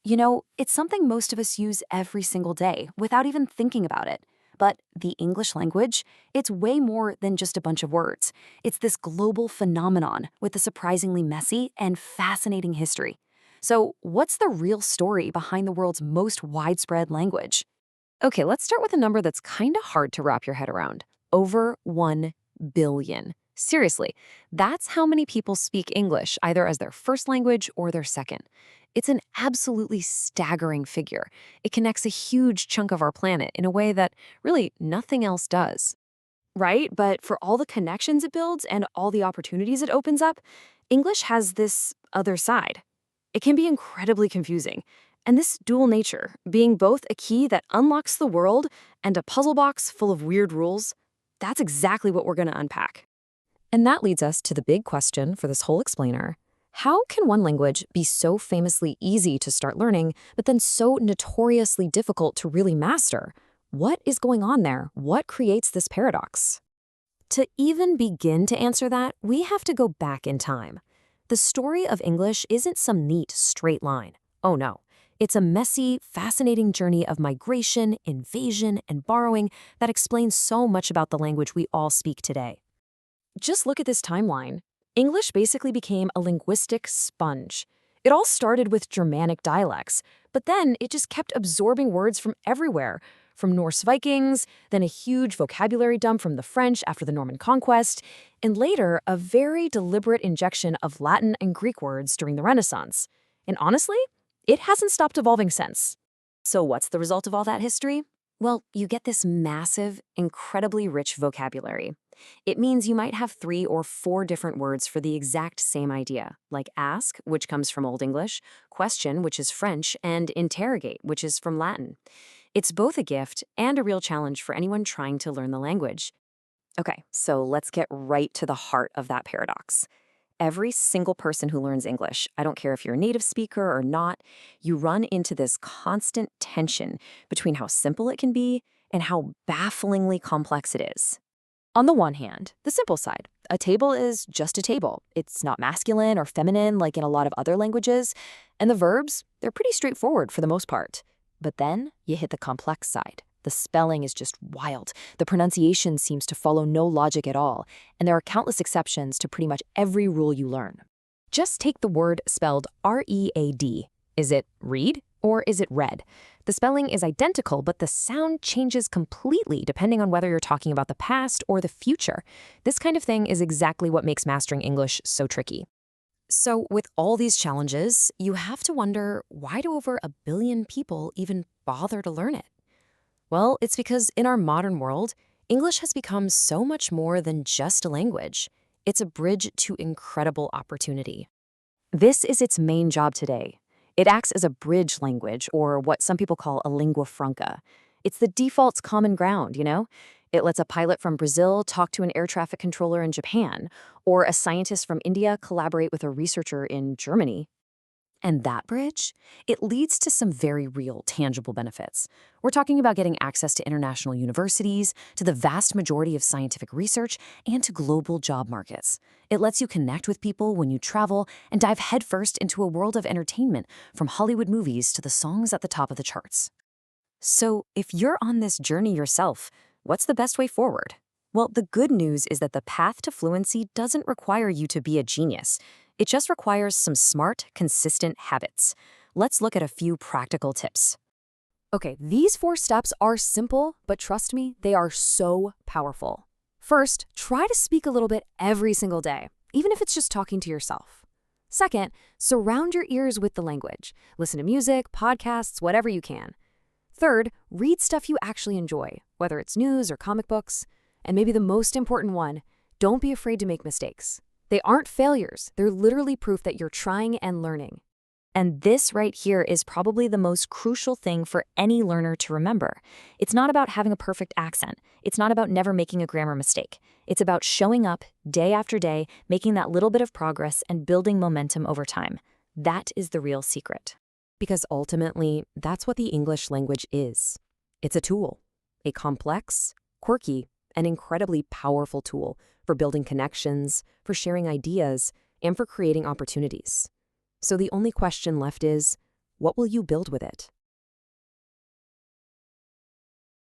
It's something most of us use every single day without even thinking about it. But the English language, it's way more than just a bunch of words. It's this global phenomenon with a surprisingly messy and fascinating history. So, what's the real story behind the world's most widespread language? Okay, let's start with a number that's kind of hard to wrap your head around. Over 1 billion. Seriously, that's how many people speak English, either as their first language or their second. It's an absolutely staggering figure. It connects a huge chunk of our planet in a way that really nothing else does. Right? But for all the connections it builds and all the opportunities it opens up, English has this other side. It can be incredibly confusing. And this dual nature, being both a key that unlocks the world and a puzzle box full of weird rules, that's exactly what we're going to unpack. And that leads us to the big question for this whole explainer. How can one language be so famously easy to start learning, but then so notoriously difficult to really master? What is going on there? What creates this paradox? To even begin to answer that, we have to go back in time. The story of English isn't some neat, straight line. Oh no. It's a messy, fascinating journey of migration, invasion, and borrowing that explains so much about the language we all speak today. Just look at this timeline. English basically became a linguistic sponge. It all started with Germanic dialects, but then it just kept absorbing words from everywhere, from Norse Vikings, then a huge vocabulary dump from the French after the Norman conquest, and later a very deliberate injection of Latin and Greek words during the Renaissance. And honestly, it hasn't stopped evolving since. So what's the result of all that history? Well, you get this massive, incredibly rich vocabulary. It means you might have 3 or 4 different words for the exact same idea, like ask, which comes from Old English, question, which is French, and interrogate, which is from Latin. It's both a gift and a real challenge for anyone trying to learn the language. Okay, so let's get right to the heart of that paradox. Every single person who learns English, I don't care if you're a native speaker or not, you run into this constant tension between how simple it can be and how bafflingly complex it is. On the one hand, the simple side. A table is just a table. It's not masculine or feminine like in a lot of other languages. And the verbs, they're pretty straightforward for the most part. But then you hit the complex side. The spelling is just wild. The pronunciation seems to follow no logic at all. And there are countless exceptions to pretty much every rule you learn. Just take the word spelled R-E-A-D. Is it read or is it read? The spelling is identical, but the sound changes completely depending on whether you're talking about the past or the future. This kind of thing is exactly what makes mastering English so tricky. So with all these challenges, you have to wonder, why do over 1 billion people even bother to learn it? Well, it's because in our modern world, English has become so much more than just a language. It's a bridge to incredible opportunity. This is its main job today. It acts as a bridge language, or what some people call a lingua franca. It's the default common ground, you know? It lets a pilot from Brazil talk to an air traffic controller in Japan, or a scientist from India collaborate with a researcher in Germany. And that bridge, it leads to some very real, tangible benefits. We're talking about getting access to international universities, to the vast majority of scientific research, and to global job markets. It lets you connect with people when you travel and dive headfirst into a world of entertainment, from Hollywood movies to the songs at the top of the charts. So, if you're on this journey yourself, what's the best way forward? Well, the good news is that the path to fluency doesn't require you to be a genius. It just requires some smart, consistent habits. Let's look at a few practical tips. Okay, these 4 steps are simple, but trust me, they are so powerful. First, try to speak a little bit every single day, even if it's just talking to yourself. Second, surround your ears with the language. Listen to music, podcasts, whatever you can. Third, read stuff you actually enjoy, whether it's news or comic books. And maybe the most important one, don't be afraid to make mistakes. They aren't failures. They're literally proof that you're trying and learning. And this right here is probably the most crucial thing for any learner to remember. It's not about having a perfect accent. It's not about never making a grammar mistake. It's about showing up day after day, making that little bit of progress and building momentum over time. That is the real secret. Because ultimately, that's what the English language is. It's a tool, a complex, quirky, an incredibly powerful tool for building connections, for sharing ideas, and for creating opportunities. So the only question left is, What will you build with it?